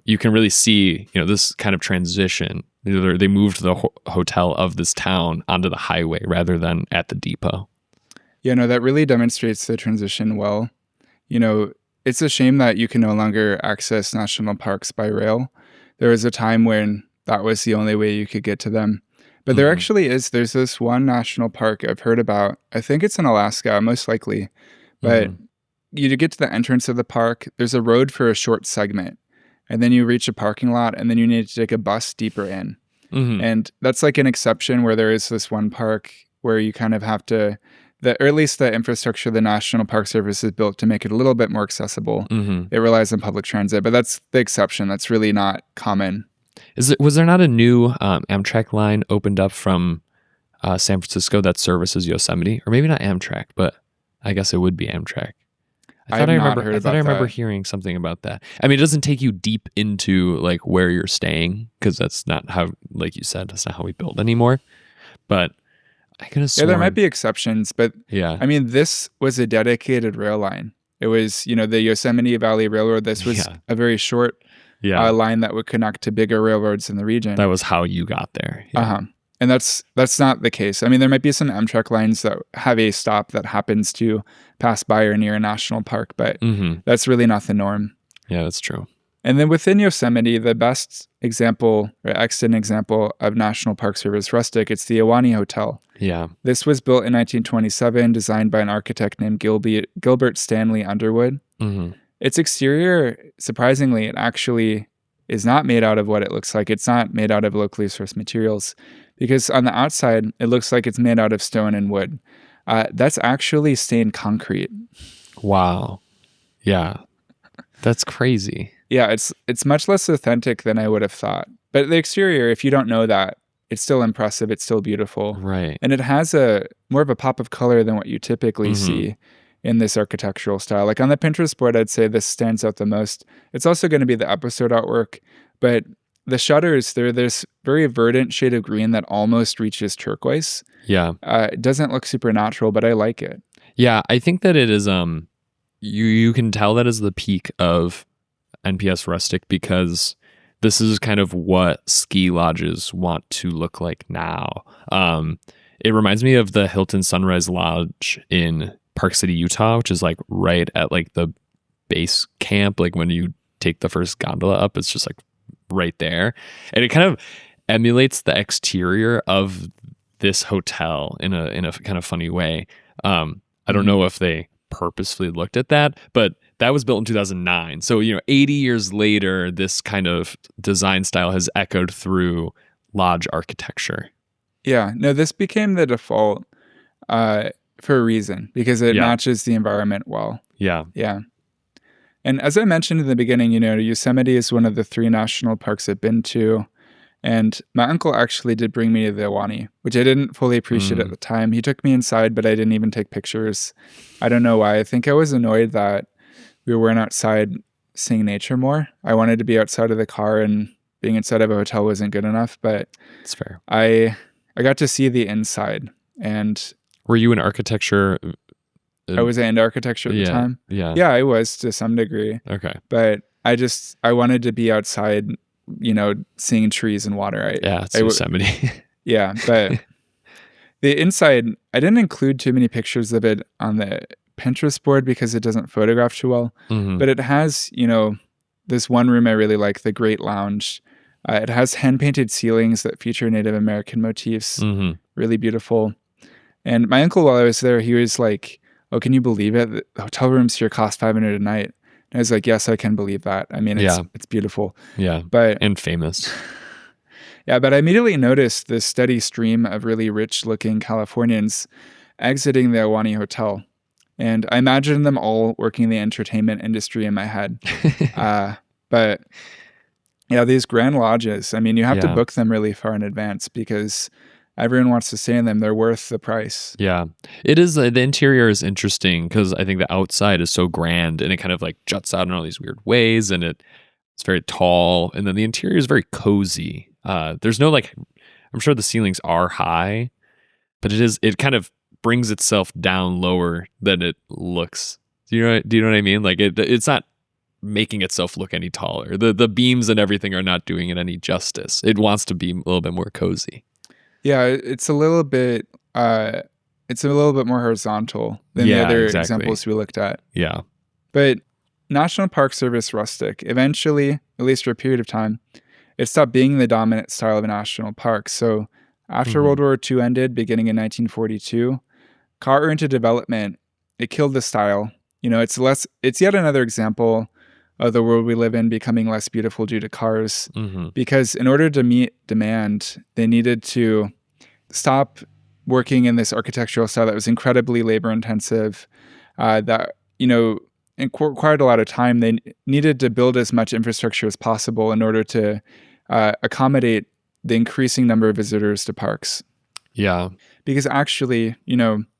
you can really see, this kind of transition. They moved the hotel of this town onto the highway rather than at the depot. Yeah, no, that really demonstrates the transition well. It's a shame that you can no longer access national parks by rail. There was a time when that was the only way you could get to them. But there actually is, there's this one national park I've heard about. I think it's in Alaska, most likely. But you get to the entrance of the park, there's a road for a short segment. And then you reach a parking lot, and then you need to take a bus deeper in. And that's like an exception where there is this one park where you kind of have to, or at least the infrastructure the National Park Service has built to make it a little bit more accessible. It relies on public transit, but that's the exception. That's really not common. Was there not a new Amtrak line opened up from San Francisco that services Yosemite? Or maybe not Amtrak, but I guess it would be Amtrak. I remember hearing something about that. I mean, it doesn't take you deep into like where you're staying because that's not how, like you said, that's not how we build anymore. But I could have Yeah, there might sworn. be exceptions, but Yeah. I mean, this was a dedicated rail line. It was, the Yosemite Valley Railroad. This was Yeah. a very short Yeah. line that would connect to bigger railroads in the region. That was how you got there. Yeah. Uh-huh. And that's not the case. I mean, there might be some Amtrak lines that have a stop that happens to pass by or near a national park, but that's really not the norm. Yeah, that's true. And then within Yosemite, the best example or extant example of National Park Service Rustic, it's the Ahwahnee Hotel. Yeah. This was built in 1927, designed by an architect named Gilbert Stanley Underwood. Its exterior, surprisingly, it actually is not made out of what it looks like. It's not made out of locally sourced materials, because on the outside, it looks like it's made out of stone and wood. That's actually stained concrete. Wow. Yeah. That's crazy. Yeah, it's much less authentic than I would have thought. But the exterior, if you don't know that, it's still impressive. It's still beautiful. Right. And it has more of a pop of color than what you typically see in this architectural style. Like on the Pinterest board, I'd say this stands out the most. It's also going to be the episode artwork, but the shutters, they're this very verdant shade of green that almost reaches turquoise. Yeah. It doesn't look supernatural, but I like it. Yeah, I think that it is you can tell that is the peak of NPS Rustic, because this is kind of what ski lodges want to look like now. It reminds me of the Hilton Sunrise Lodge in Park City, Utah, which is like right at like the base camp. Like when you take the first gondola up, it's just like right there. And it kind of emulates the exterior of this hotel in a kind of funny way. I don't know if they purposefully looked at that, but that was built in 2009. So, 80 years later, this kind of design style has echoed through lodge architecture. Yeah, no, this became the default for a reason, because it matches the environment well. Yeah. Yeah. And as I mentioned in the beginning, Yosemite is one of the 3 national parks I've been to. And my uncle actually did bring me to the Ahwahnee, which I didn't fully appreciate at the time. He took me inside, but I didn't even take pictures. I don't know why. I think I was annoyed that we weren't outside seeing nature more. I wanted to be outside of the car, and being inside of a hotel wasn't good enough. But It's fair. I got to see the inside. And Were you in architecture? I was into architecture at the time. Yeah. Yeah, I was to some degree. Okay. But I wanted to be outside, seeing trees and water. It's Yosemite. Yeah, but the inside, I didn't include too many pictures of it on the Pinterest board because it doesn't photograph too well. But it has, this one room I really like, the Great Lounge. It has hand-painted ceilings that feature Native American motifs. Really beautiful. And my uncle, while I was there, he was like, "Oh, can you believe it? The hotel rooms here cost $500 a night." And I was like, "Yes, I can believe that. I mean, it's beautiful." Yeah. And famous. Yeah, but I immediately noticed this steady stream of really rich-looking Californians exiting the Ahwahnee Hotel. And I imagined them all working in the entertainment industry in my head. But yeah, these grand lodges, I mean, you have to book them really far in advance because everyone wants to stay in them. They're worth the price. Yeah. It is. The interior is interesting because I think the outside is so grand and it kind of like juts out in all these weird ways, and it's very tall. And then the interior is very cozy. There's no I'm sure the ceilings are high, but it kind of brings itself down lower than it looks. Do you know what I mean? Like it's not making itself look any taller. The beams and everything are not doing it any justice. It wants to be a little bit more cozy. Yeah, it's a little bit more horizontal than the other examples we looked at. Yeah. But National Park Service Rustic, eventually, at least for a period of time, it stopped being the dominant style of a national park. So after World War II ended, beginning in 1942, car into development, it killed the style. It's yet another example of the world we live in becoming less beautiful due to cars, because in order to meet demand, they needed to stop working in this architectural style that was incredibly labor intensive, that required a lot of time. They needed to build as much infrastructure as possible in order to accommodate the increasing number of visitors to parks. Yeah. Because actually,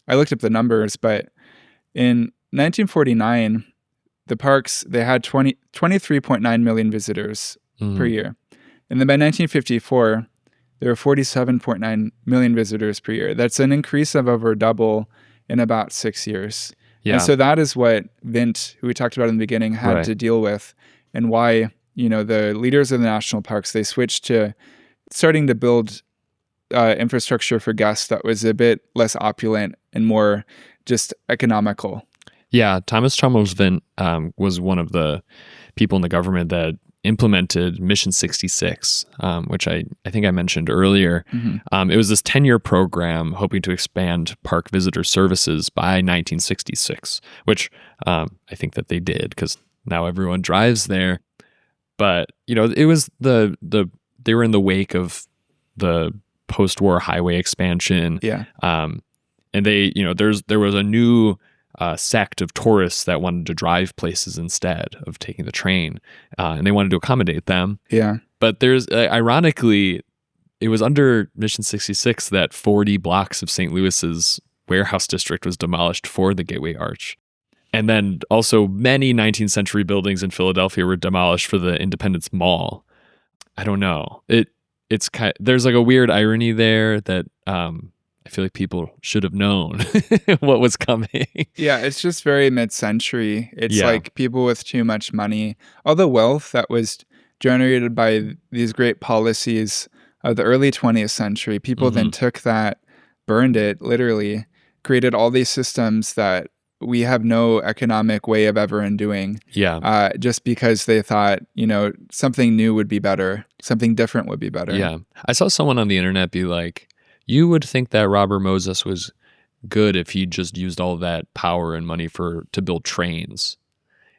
I looked up the numbers, but in 1949, the parks, they had 23.9 million visitors per year. And then by 1954, there were 47.9 million visitors per year. That's an increase of over double in about 6 years. Yeah. And so that is what Vint, who we talked about in the beginning, had to deal with, and why, the leaders of the national parks, they switched to starting to build infrastructure for guests that was a bit less opulent and more just economical. Yeah, Thomas Chalmers Vint was one of the people in the government that implemented Mission 66, which I think I mentioned earlier. It was this 10-year program hoping to expand park visitor services by 1966, which I think that they did, because now everyone drives there. But, it was they were in the wake of the post-war highway expansion. Yeah. And they, there was a new sect of tourists that wanted to drive places instead of taking the train, and they wanted to accommodate them. Yeah. But there's ironically, it was under Mission 66 that 40 blocks of St. Louis's warehouse district was demolished for the Gateway Arch. And then also many 19th century buildings in Philadelphia were demolished for the Independence Mall. I don't know. It's there's like a weird irony there that I feel like people should have known what was coming. Yeah, it's just very mid-century. It's like people with too much money, all the wealth that was generated by these great policies of the early 20th century. People then took that, burned it, literally, created all these systems that we have no economic way of ever undoing. Yeah. Just because they thought, something new would be better, something different would be better. Yeah. I saw someone on the internet be like, you would think that Robert Moses was good if he just used all that power and money to build trains.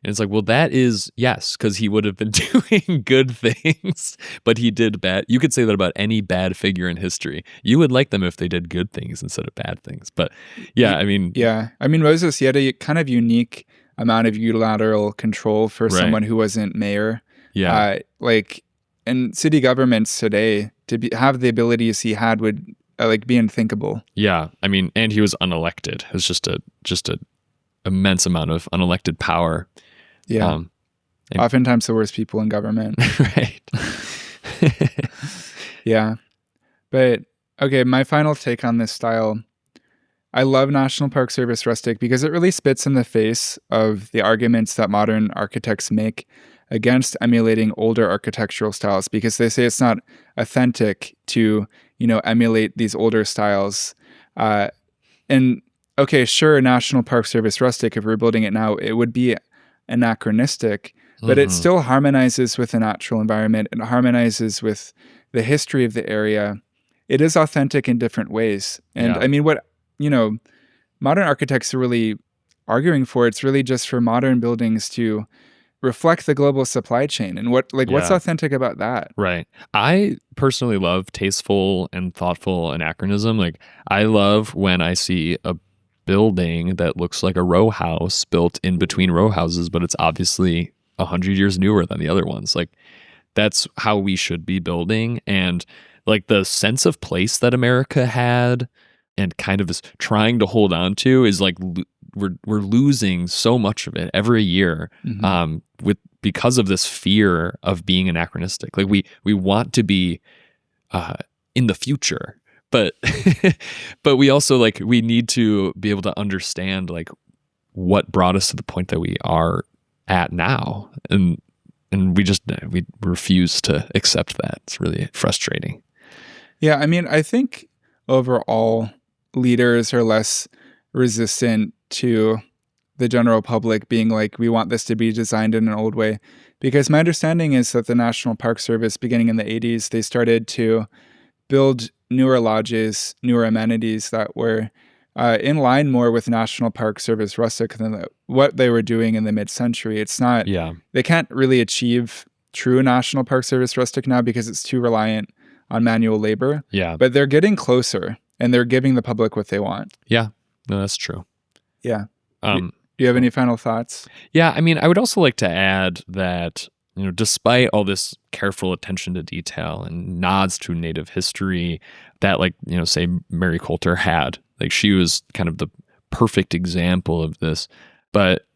And it's like, well, that is, yes, because he would have been doing good things, but he did bad. You could say that about any bad figure in history. You would like them if they did good things instead of bad things. But yeah, I mean. Yeah. I mean, Moses, he had a kind of unique amount of unilateral control for someone who wasn't mayor. Yeah. And city governments today, have the abilities he had would be unthinkable. Yeah. I mean, and he was unelected. It was just a immense amount of unelected power. Yeah. Oftentimes the worst people in government. Right. Yeah. But okay, my final take on this style. I love National Park Service Rustic because it really spits in the face of the arguments that modern architects make against emulating older architectural styles, because they say it's not authentic to, emulate these older styles. And okay, sure, National Park Service Rustic, if we're building it now, it would be anachronistic, but it still harmonizes with the natural environment. It harmonizes with the history of the area. It is authentic in different ways. And I mean, what, modern architects are really arguing for, it's really just for modern buildings to reflect the global supply chain. And what's authentic about that? Right. I personally love tasteful and thoughtful anachronism. Like, I love when I see a building that looks like a row house built in between row houses, but it's obviously 100 years newer than the other ones. Like, that's how we should be building. And like the sense of place that America had and kind of is trying to hold on to is like we're losing so much of it every year because of this fear of being anachronistic. Like we want to be in the future, but but we also we need to be able to understand what brought us to the point that we are at now, and we refuse to accept that. It's really frustrating. Yeah, I mean, I think overall leaders are less resistant to the general public being like, we want this to be designed in an old way. Because my understanding is that the National Park Service, beginning in the 80s, they started to build newer lodges, newer amenities that were in line more with National Park Service Rustic than what they were doing in the mid-century. It's not, they can't really achieve true National Park Service Rustic now because it's too reliant on manual labor. Yeah. But they're getting closer and they're giving the public what they want. Yeah. No, that's true. Yeah. Do you have any final thoughts? Yeah. I mean, I would also like to add that, despite all this careful attention to detail and nods to Native history that say Mary Colter had, she was kind of the perfect example of this. But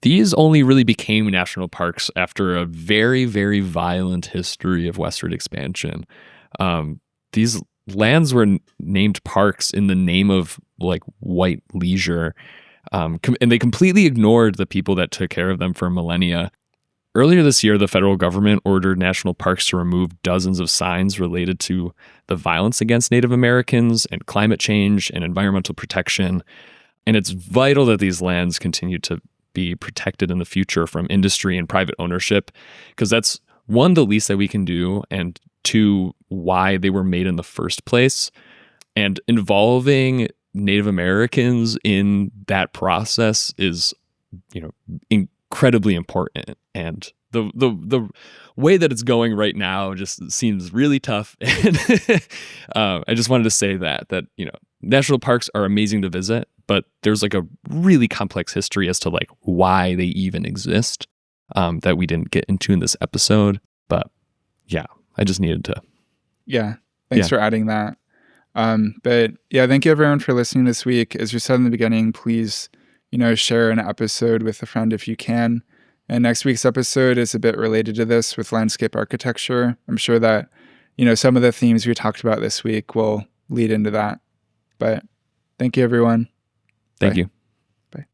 these only really became national parks after a very, very violent history of westward expansion. These lands were named parks in the name of like white leisure, and they completely ignored the people that took care of them for millennia. Earlier this year, the federal government ordered national parks to remove dozens of signs related to the violence against Native Americans and climate change and environmental protection. And it's vital that these lands continue to be protected in the future from industry and private ownership, because that's one, the least that we can do, and two, why they were made in the first place. And involving Native Americans in that process is, incredibly important. And the way that it's going right now just seems really tough. And I just wanted to say that national parks are amazing to visit, but there's like a really complex history as to like why they even exist, that we didn't get into in this episode. But yeah, I just needed to. Yeah. Thanks for adding that. But yeah, thank you everyone for listening this week. As we said in the beginning, please, share an episode with a friend if you can. And next week's episode is a bit related to this with landscape architecture. I'm sure that, some of the themes we talked about this week will lead into that. But thank you, everyone. Thank Bye. you.